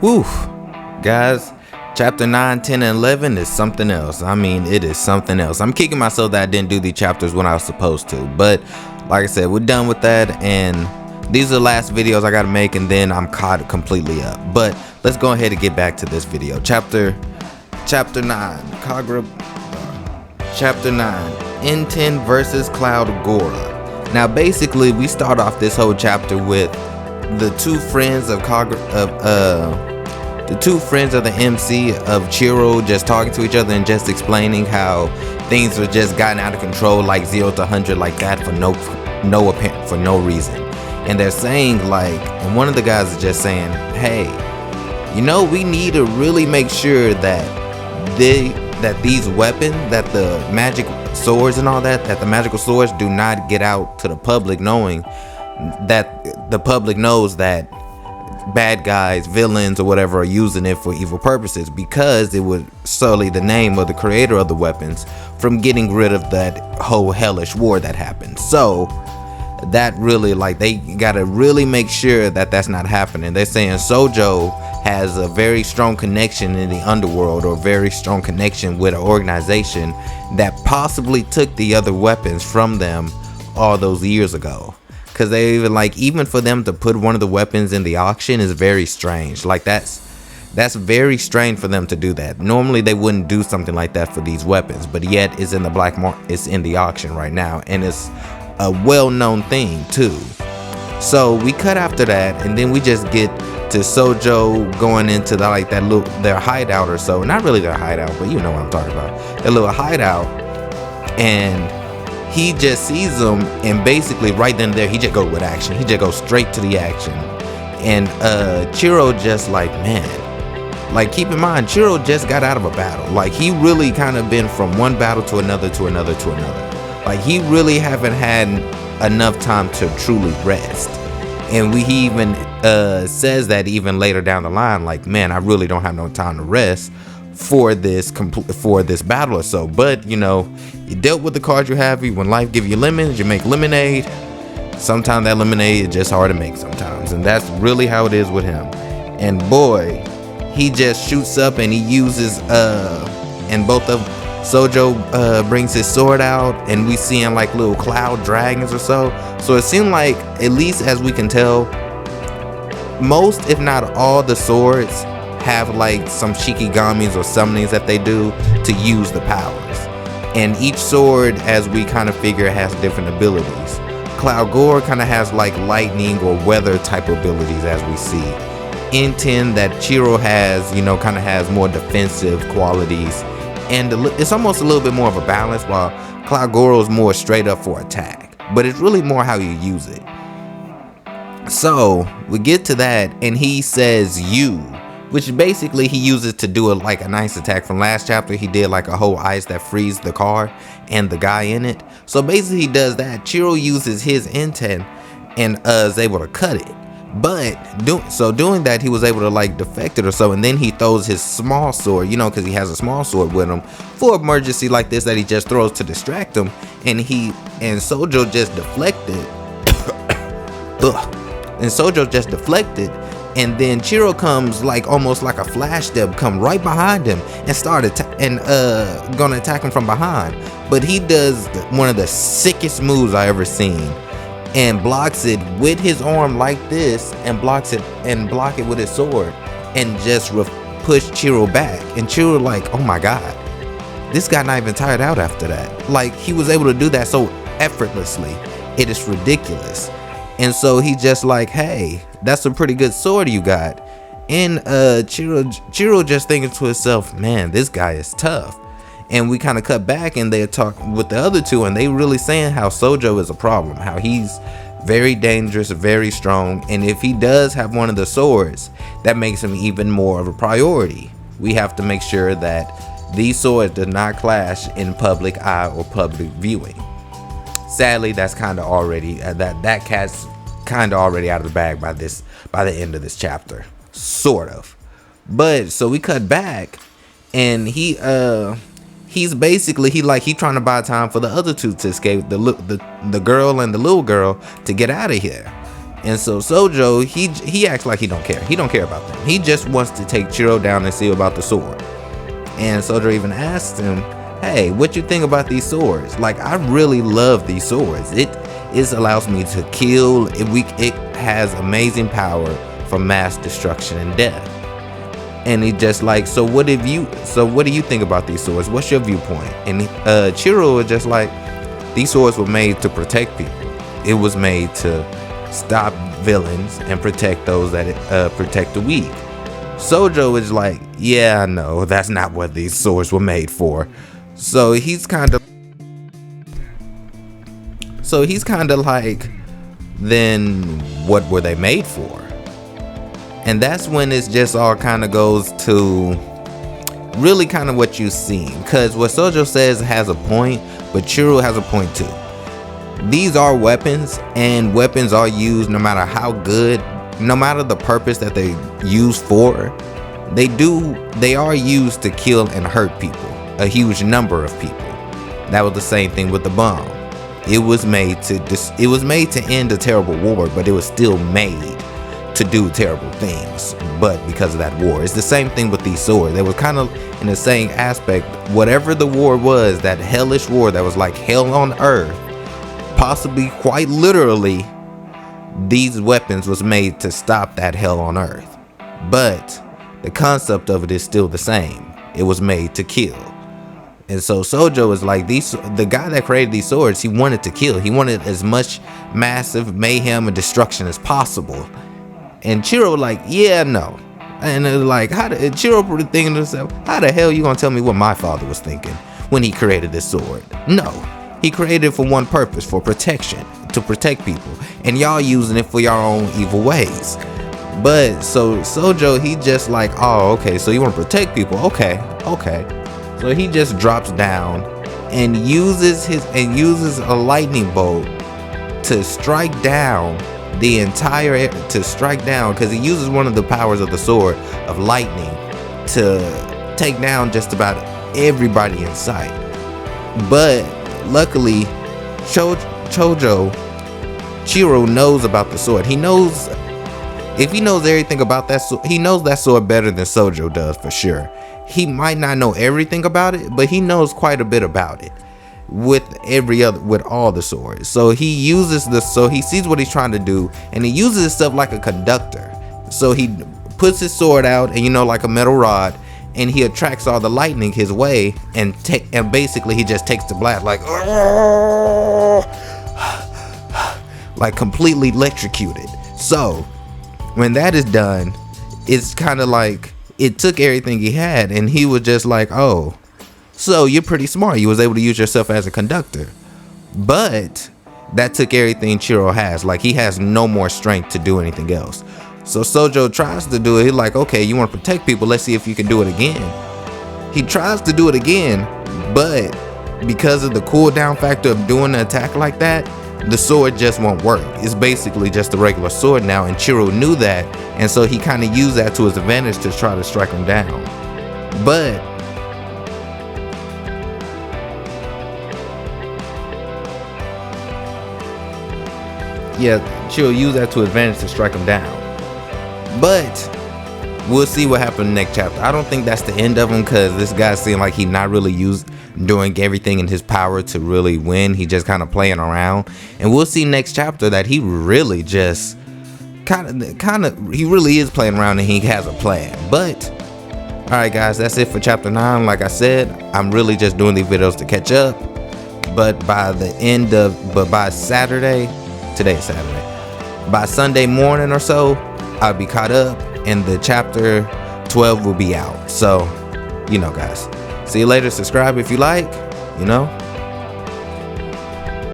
Woof, guys, chapter 9, 10, and 11 is something else. I mean, it is something else. I'm kicking myself that I didn't do these chapters when I was supposed to, but like I said, we're done with that, and these are the last videos I gotta make, and then I'm caught completely up. But let's go ahead and get back to this video. Chapter 9, Chapter 9, Enten versus Kagura. Now, basically, we start off this whole chapter with the two friends of the MC of Chihiro just talking to each other and just explaining how things are just gotten out of control, like 0 to 100 like that for no reason. And they're saying, like, and one of the guys is just saying, hey, you know, we need to really make sure that these weapons, that the magic swords and all that the magical swords do not get out to the public, knowing that the public knows that bad guys, villains, or whatever are using it for evil purposes, because it would sully the name of the creator of the weapons from getting rid of that whole hellish war that happened. So that really, like, they gotta really make sure that that's not happening. They're saying Sojo has a very strong connection in the underworld, or very strong connection with an organization that possibly took the other weapons from them all those years ago. Because they even for them to put one of the weapons in the auction is very strange. Like, that's very strange for them to do that. Normally they wouldn't do something like that for these weapons, but yet it's in the black market, it's in the auction right now, and it's a well-known thing too. So we cut after that, and then we just get to Sojo going into their hideout or so. Not really their hideout, but you know what I'm talking about. Their little hideout, and he just sees them, and basically right then and there, he just goes with action. He just goes straight to the action. And Chihiro just like, man, like, keep in mind, Chihiro just got out of a battle. Like, he really kind of been from one battle to another to another to another. Like, he really haven't had enough time to truly rest. And he even says that even later down the line, like, man, I really don't have no time to rest for this battle or so. But you know, you dealt with the cards you have. When life give you lemons, you make lemonade. Sometimes that lemonade is just hard to make sometimes, and that's really how it is with him. And boy, he just shoots up, and he uses and both of Sojo brings his sword out, and we see him like little cloud dragons or so. So it seemed like, at least as we can tell, most if not all the swords have like some shikigamis or summonings that they do to use the powers. And each sword, as we kind of figure, has different abilities. Kagura kind of has like lightning or weather type abilities, as we see. Enten, that Chihiro has, you know, kind of has more defensive qualities. And it's almost a little bit more of a balance, while Kagura is more straight up for attack. But it's really more how you use it. So we get to that, and he says you, which basically he uses to do a nice attack. From last chapter, he did like a whole ice that frees the car and the guy in it. So basically he does that. Chihiro uses his enten and is able to cut it. But doing that, he was able to like defect it or so, and then he throws his small sword, you know, because he has a small sword with him for emergency like this that he just throws to distract him, and Sojo just deflected. And Sojo just deflected, and then Chihiro comes like almost like a flash step, come right behind him and gonna attack him from behind. But he does one of the sickest moves I ever seen, and blocks it with his arm like this, and block it with his sword, and just push Chihiro back. And Chihiro like, oh my god, this guy not even tired out after that. Like, he was able to do that so effortlessly, it is ridiculous. And so he just like, hey, that's a pretty good sword you got. And Chihiro just thinking to himself, man, this guy is tough. And we kind of cut back, and they're talking with the other two, and they really saying how Sojo is a problem, how he's very dangerous, very strong, and if he does have one of the swords, that makes him even more of a priority. We have to make sure that these swords do not clash in public eye or public viewing. Sadly, that's kind of already that cat's kind of already out of the bag by the end of this chapter, sort of. But so we cut back, and he's basically he trying to buy time for the other two to escape, the girl and the little girl, to get out of here. And so Sojo, he acts like he don't care. He don't care about them. He just wants to take Chihiro down and see about the sword. And Sojo even asks him, hey, what you think about these swords? Like, I really love these swords. It allows me to kill. It has amazing power for mass destruction and death. And he just like, so what do you think about these swords? What's your viewpoint? And Chihiro was just like, these swords were made to protect people. It was made to stop villains and protect those that protect the weak. Sojo is like, yeah, no, that's not what these swords were made for. So he's kind of like, then what were they made for? And that's when it's just all kind of goes to really kind of what you've seen. Because what Sojo says has a point, but Chihiro has a point too. These are weapons, and weapons are used no matter how good, no matter the purpose that they use for. They are used to kill and hurt people, a huge number of people. That was the same thing with the bomb. It was made to end a terrible war, but it was still made to do terrible things, but because of that war. It's the same thing with these swords. They were kind of in the same aspect. Whatever the war was, that hellish war that was like hell on earth, possibly quite literally, these weapons was made to stop that hell on earth. But the concept of it is still the same. It was made to kill. And so Sojo is like, the guy that created these swords, he wanted to kill. He wanted as much massive mayhem and destruction as possible. And Chihiro like, yeah, no. And it was like, Chihiro thinking to himself, how the hell you gonna tell me what my father was thinking when he created this sword? No, he created it for one purpose, for protection, to protect people. And y'all using it for your own evil ways. But so Sojo, he just like, oh, okay, so you want to protect people? Okay. So he just drops down and uses a lightning bolt to strike down because he uses one of the powers of the sword of lightning to take down just about everybody in sight. But luckily, Chihiro knows about the sword. He knows, if he knows everything about that sword, he knows that sword better than Sojo does for sure. He might not know everything about it, but he knows quite a bit about it with all the swords. So he uses he sees what he's trying to do, and he uses stuff like a conductor. So he puts his sword out, and like a metal rod, and he attracts all the lightning his way, and basically he just takes the blast like completely electrocuted. So when that is done, it's kind of like it took everything he had, and he was just like, oh, so you're pretty smart. You was able to use yourself as a conductor. But that took everything Chihiro has. Like, he has no more strength to do anything else. So Sojo tries to do it. He's like, okay, you want to protect people. Let's see if you can do it again. He tries to do it again, but because of the cooldown factor of doing an attack like that, the sword just won't work. It's basically just a regular sword now, and Chihiro knew that, and so he kind of used that to his advantage to try to strike him down. But yeah, Chihiro used that to his advantage to strike him down. But we'll see what happens next chapter. I don't think that's the end of him, because this guy seemed like he not really doing everything in his power to really win. He just kind of playing around, and we'll see next chapter that he really just he really is playing around, and he has a plan. But all right, guys, that's it for chapter 9. Like I said, I'm really just doing these videos to catch up, but by Saturday, today is Saturday, by Sunday morning or so, I'll be caught up, and the chapter 12 will be out. So guys, see you later. Subscribe if you like,